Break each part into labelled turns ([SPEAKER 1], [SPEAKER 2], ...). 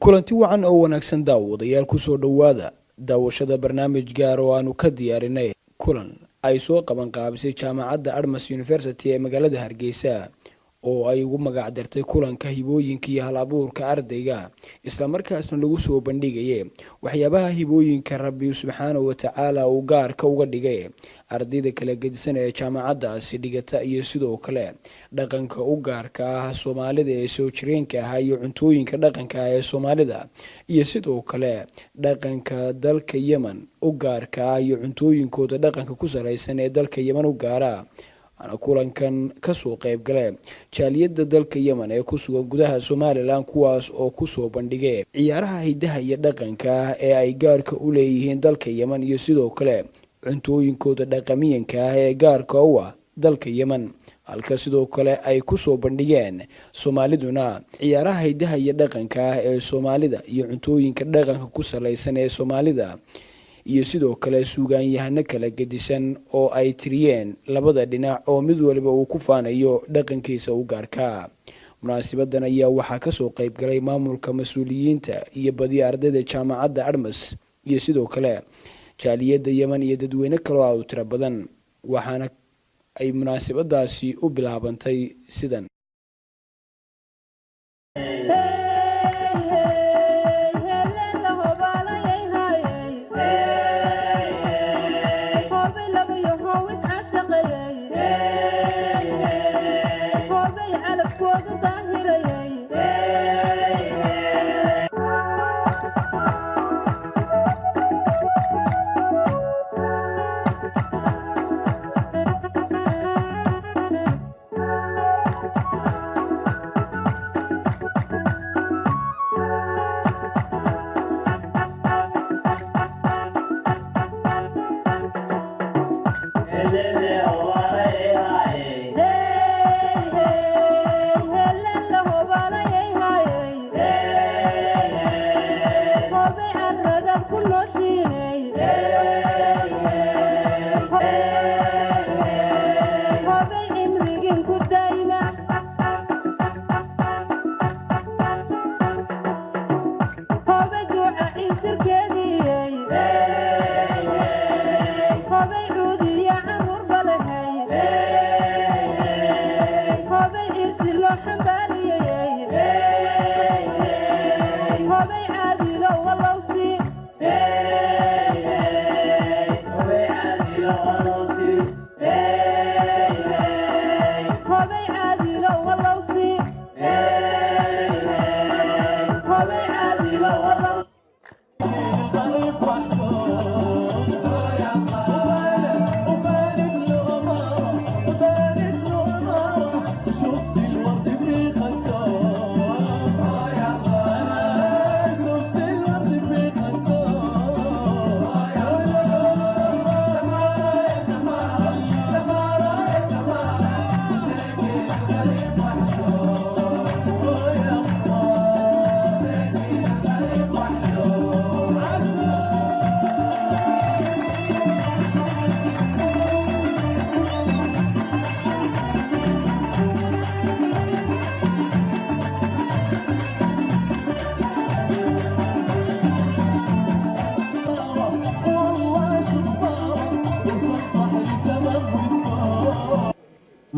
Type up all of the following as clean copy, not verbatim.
[SPEAKER 1] kulanti wacan oo wanaagsan daawadayaal ku soo dhawaada daawashada barnaamij gaar oo aanu ka diyaarinay kulan ay soo qaban qaabisay jaamacadda Armas University ee magaalada Hargeysa oo ay ugu magac dartay kulanka hibooyinka iyo hal-abuurka ardayga isla markaasna lagu soo bandhigay waxyaabaha hibooyinka Rabbi subhanahu wa ta'ala uu gaarka uga dhigay ardayda kala gedisan ee jaamacaddaasi dhigata iyo sidoo kale dhaqanka u gaarka ah Soomaalida ee soo jireenka ah iyo cuntooyinka dhaqanka ah ee Soomaalida iyo sidoo kale dhaqanka dalka Yemen u gaarka ah iyo cuntooyinkooda dhaqanka ku saleysan ee dalka Yemen u gaara ana kulankan ka soo qayb galay jaaliyada dalka Yemen ee ku sugan gudaha Soomaaliland kuwaas oo ku soo bandhigay ciyaaraha hidaha iyo dhaqanka ee ay gaarka u leeyihiin dalka Yemen iyo sidoo kale cuntooyinkooda dhaqamiyanka ah ee gaarka u ah dalka Yemen halka sidoo kale ay ku soo bandhigeen Soomaaliduna ciyaaraha hidaha iyo dhaqanka ah ee Soomaalida iyo cuntooyinka dhaqanka ku saleysan ee Soomaalida iyo sidoo kale suugaanyahano kala gedisan oo ay tiriyeen labada dhinac oo mid waliba uu ku faanayo dhaqankiisa u gaarka munaasabaddan ayaa waxaa ka soo qayb galay maamulka mas'uuliyiinta iyo badi ardayda jaamacadda Armas iyo sidoo kale jaaliyada Yemen iyo dadweyne kale oo tiro badan waxaana ay munaasabadaasi u bilaabantay sidan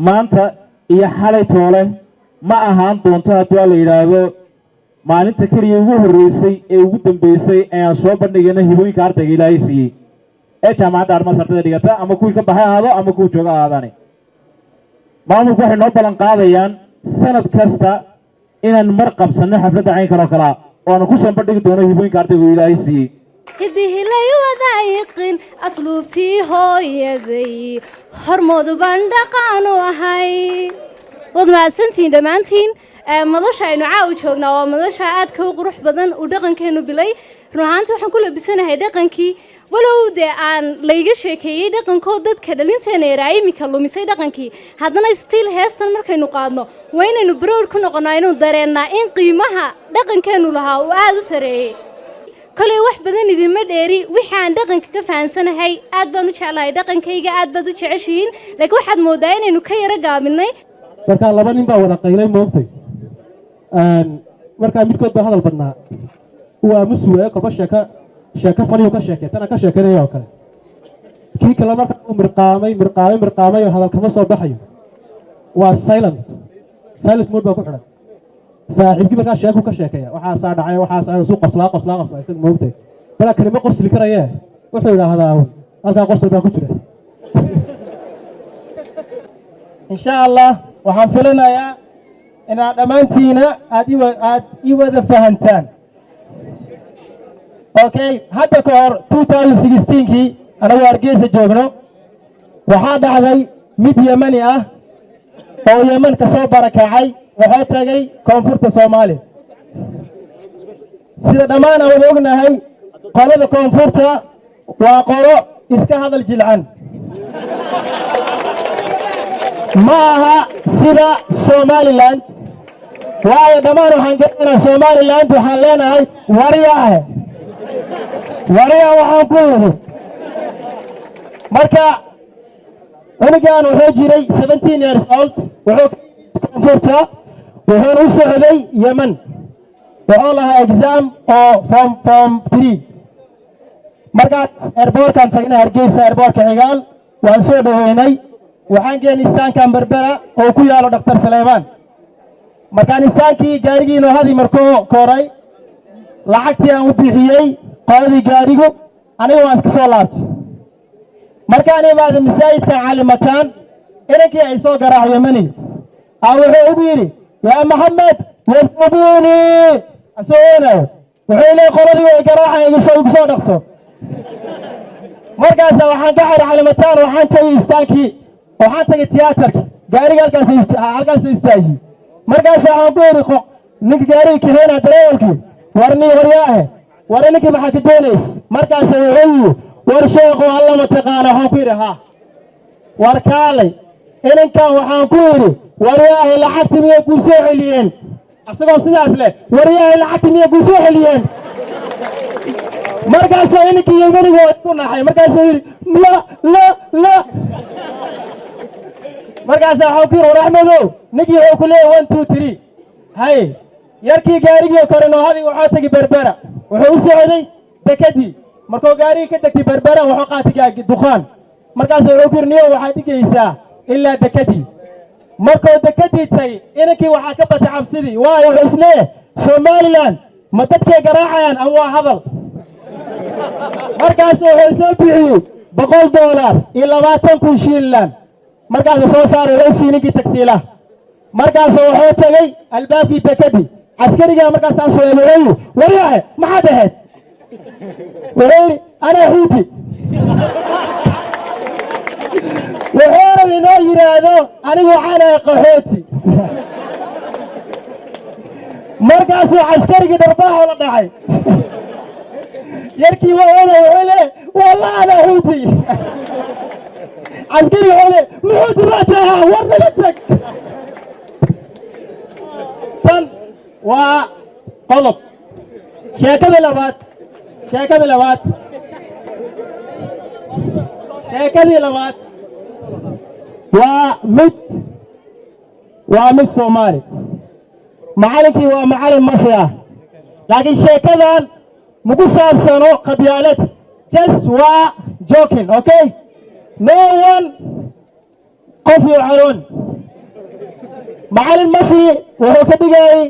[SPEAKER 2] maanta iyo xalay toole ma ahaan doonto haddii la yiraahdo maalinta kaliya ugu horeysay ee ugu dambeysay ee soo bandhigana hibooyinka ardayga Ilaahay siiyay ee jaamacadda Armas ardayda dhigata ama kuwii ka baxay aado ama kuwii jooga aadani maamulku waxay noo ballan qaadayaan sanad kasta inaan mar qabsano xafladda caynkan oo kala oo aan ku soo bandhigi doono hibooyinka ardayga Ilaahay siiyay
[SPEAKER 3] هذه لا يودايقين أسلوبتي هو يدي هرمود بندقان وهاي وضمع سنتين دمانتين مدوشة إنه عاود شوقنا ومدوشة عاد كوقروح بدن ودقن كانوا بلاي روحانتو وحن كله بسنة هاي دقن كي ولو ده عن ليجش كي دقن كودد كده لينتين راعي مكلو مسي دقن كي هذانا ستيل هاستن مركين نقادنا وين إنه برور كنا قناينو دارنا إن قيمها دقن كانوا لها وعادوا سري كل واحد بدن يدين مديري وحان دقن كفانسنا هاي عاد بنو شعلاي دقن كيجا عاد بدو تعيشين لك واحد مودين إنه كي رجع مني
[SPEAKER 2] marka laba nin baa wada qaylay moogtay markaa midkood baa hadal badnaa waa musuwe koba sheeko faniyu ka sheekay tana ka sheekanaya oo kale kii kale markaa uu mirqaamay oo hadal kama soo baxayo waa silent mode baa ku xidhan saaxiibkii markaa sheeku ka sheekaya waxaasaa dhacay waxaasaa suu qoslaa isaga moogtay balaa kalima qorsli karayee wuxuu yidhaahdaa halkaa qosol baa ku jira
[SPEAKER 4] insha allah waxaan filanayaa inaad dhammaantiina aad ii wada fahantaan okay hadda ka hor 2016kii anagu Hargeysa joogno waxaa dhacday mid Yemani ah oo Yemen ka soo barakacay wuxuu tagay koonfurta Soomaaliya sida dhammaan aan ognahay qolada koonfurta waa qolo iska hadal jilcan ma aha sida Somaliland waayo dhammaan waxaan garanaynaa Somaliland waxaan leenahay wariyaha waxaan ku yidhi marka cunugan wuxuu jiray 17 years old wuxuu koonfurta wuxuuna u socday Yemen wuxuu lahaa exam oo form 3 markaas airportkan tagnay Hargeysa airportka xigaal waan soo dhaweynay waxaan geynay istaankan Berbera oo ku yaalo Dr. Saleyman markaan istaankii gaarigiina hadi markoo koray lacagtii aan u bixiyay qoladii gaarigu aniga waan iska soo laabtay markaan imaado masaajidka Cali Makaan inankii ay soo garaacay Yemani wuxuu ugu yidhi yaa Maxamed warfubuni asoonayo wuxuu leeyahay qoladii way garaacay igu soo dhaqso markaas waxaan ka xaray Cali Makaan waxaan tagay istaankii waxaan tagay tiyaatarka gaariga halkaas istaajiyay markaas waxaan ku yidhi ninka gaariga kaheena dareewalkii waryaah ninkii maxaa ka doonays markaas wuxuu war sheekhu alla ma taqaana waxaan ku yidhi ha war kaalay inankan waxaan ku yidhi waryaah lacagti miyay kuu soo celiyeen asagoo sidaas leh waryaah lacagti miyay kuu soo celiyeen markaas inankii Yemaniga ku naxay markaas yidhi la markaas waxaan ku yidhi Axmedow ninkii wuxuu ku leeyahay 1 2 3 hay yarkii gaarigii korino hadi wuxuu tagay Berbera wuxuu u socday dekadii markuu gaarigii ka tagtay Berbera wuxuu qaatay duqaan markaas wuxuu ku yidhi niyo waxaad dhigaysaa ilaa dekadii markuu dekadii tagay inankii waxaa ka batay cabsidii waayo wuxuu isleeyahay Somaliland ma dadkay garaacayaan ama waa hadal markaas wuxuu soo bixiyey $100 iyo 20,000 shilin markaas soo saaray wuxuu ninkii taksiila markaas wuxuu tagay albaabkii dekadii askariga markaas soo yeelay waryahay maxaad ahayd wuxuu ana xuuti wuxuu inoo yiraahdo anigu waxaan ahay qaxooti markaas askariga darbaax la dhacay yarkii wuxuu leeyahay wallahi ana xuuti askariga wuxuu muxuu tiraahdaa war naga tag tan waa qodob sheekada labaad waa mid Soomaali macallinkii waa macallin Masri ah laakiin sheekadan muku saabsano qabyaalad just waa joking okay no one qof yucaroon macallin Masri wuxuu ka dhigay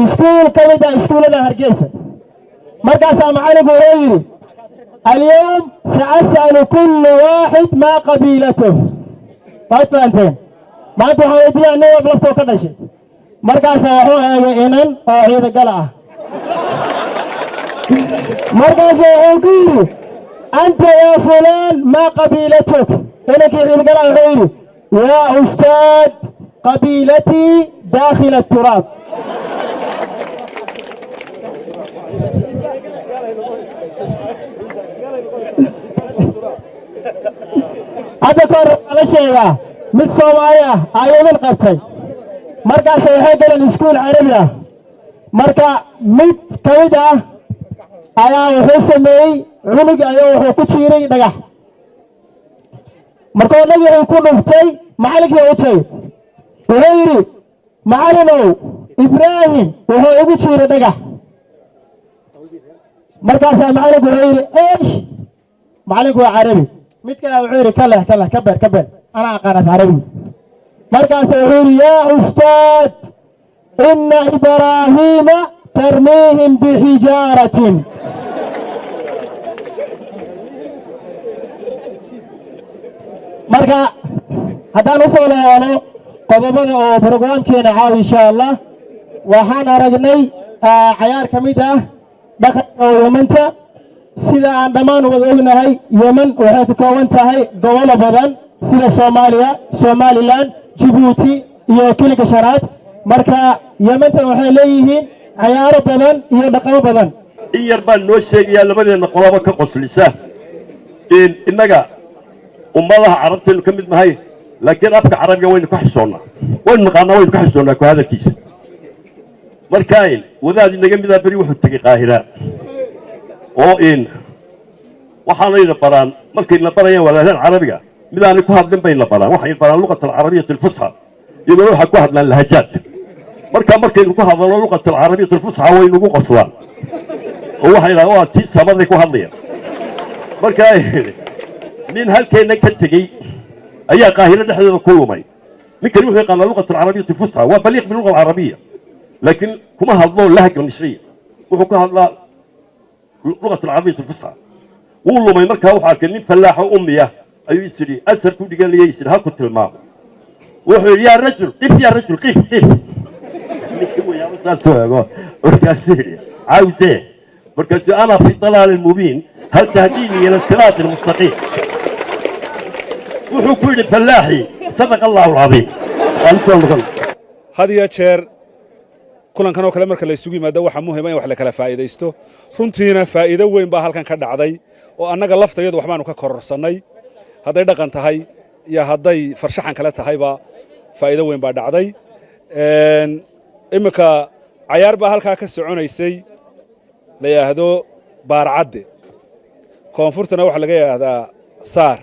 [SPEAKER 4] iskuul ka mid ah iskuulada Hargeysa markaas macallinku wuxuu yidhi اليوم سأسأل كل واحد ما قبيلته فانتين ما انتو حويدين انه بلفتو كدشي مركز وحو ايوه او عيد قلعه مركز وحو انت يا فلان ما قبيلتك هناك عيد قلعه غيري يا استاذ قبيلتي داخل التراب هذا كان على شيء من صوماليا أيام القبطي مركز سيحاجة للسكول عربية مركز ميت كويدة أيام حسمي عنق أيام حكوشيري دقا مركز نجي يكون مفتي معلق يوتي وغيري معلنو إبراهيم وهو يبي شيء ردقة مركز معلق وعيري إيش معلق هو عربي متكلم وعيري كله كبر أنا أقرأ عربي مركز وعيري يا أستاذ إن إبراهيم ترميهم بحجارة مركز هذا نوصل له قدمنا أو برنامج كنا عاو إن شاء الله وحنا رجني عيار كميدة دخل يمنتا سيدا عندما نقولنا هاي يمن وهي تكونت هاي دولة بدن سيدا سوماليلاند جيبوتي يوكل كشرات مركا يمنتا وحي ليهين عيار بدن يدقوا بدن
[SPEAKER 5] إن يربان نوشيك يا لبدي النقلابة كقصلسة إنك أمالها عربت إنه كمد مهاي لكن أبقى عربي وين كحسونا وين مقانا وين كحسونا كهذا الكيس مركاين وذا اللي جنب ذا بريوح التقي قاهرة أو إن وحنا ينبران مركين نبران ولا هن عربية ماذا نكوهد من بين نبران وحين ينبران اللغة العربية الفصحى يقولوا حكوهد من اللهجات مركين نكوهد اللغة العربية الفصحى وين نقول أصلا هو حين هو تيس سمر نكوهد ليه مركاين من هالكين نكتجي أي قاهرة نحن كل ماي ممكن يوحي قال اللغة العربية الفصحى وبليغ باللغة العربية لكن كما هذول اللهجة المصرية وحكوا هذا لغة العربية الفصحى والله ما يمركها وحال كنين فلاحة أمية أيو يسري أسر كودي قال لي يسري ها كنت الماء وحول يا رجل قف يا رجل قف نكمو يا رجل سوى وركاسيري عاوزيه وركاسي أنا في ضلال المبين هل تهديني إلى الصراط المستقيم وحو كل فلاحي صدق الله العظيم
[SPEAKER 6] هذه شير كلن كانوا كلام مركل يسوي ما دوّح مهم أي وحلا كلا فائدة يستو رنتينا فائدة وين بحال كان كذا عضي وأنا قلفت يد وحمانو ككرر صنّي هذا يدقن تهاي يا هذاي فرشحن كلا تهاي با فائدة وين بعد عضي إما كعيار بحال كسرعون يسي ليه هذا بارعدة كونفورتنا وحلا جاي هذا صار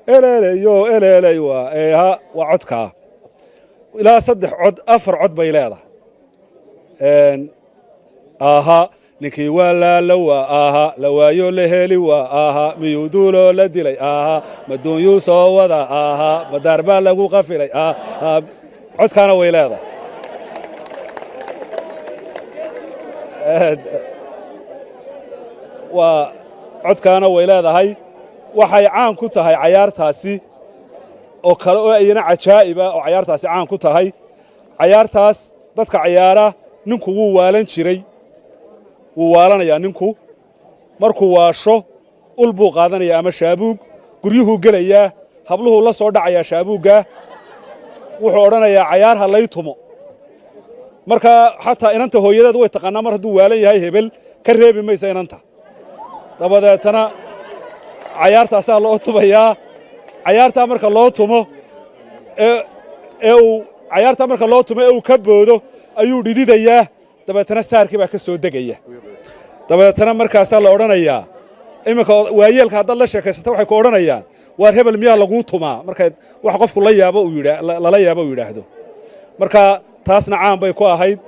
[SPEAKER 6] إلا يو ها وعدك إلى صدق عد أفر عد بيلاده نكي ولا لوا لوا يولهلي وا ميودولو لدلي مدون يوسو ودا مداربا لغو قفلي عد كان ويلاده وعد كان ويلاده هاي waxay caan ku tahay ciyaartaasi oo kale oo ayna cajaa'iba oo ciyaartaasi caan ku tahay ciyaartaas dadka ciyaara ninku wuu waalan jiray wuu waalanaya ninku markuu waasho ul buu qaadanaya ama shaabuug guryuhu galaya habluhu la soo dhacaya shaabuuga wuxuu oranayaa ciyaar ha lay tumo marka xataa inanta hooyadeed way taqaanaa mar hadduu waalan yahay hebel ka reebi maysa inanta dabadeetana ciyaartaasaa loo tumayaa ciyaartaa marka loo tumo ciyaartaa marka loo tumo uu ka boodo ayuu dhididayaa dabeetana saarkii baa ka soo degaya dabeetana markaasaa la odhanayaa iminka waayeelka haddaad la sheekaysata waxay ku odhanayaan waar hebel miyaa laguu tumaa markaad wax qofku lala yaabo uu yidhaahdo marka taasna caan bay ku ahayd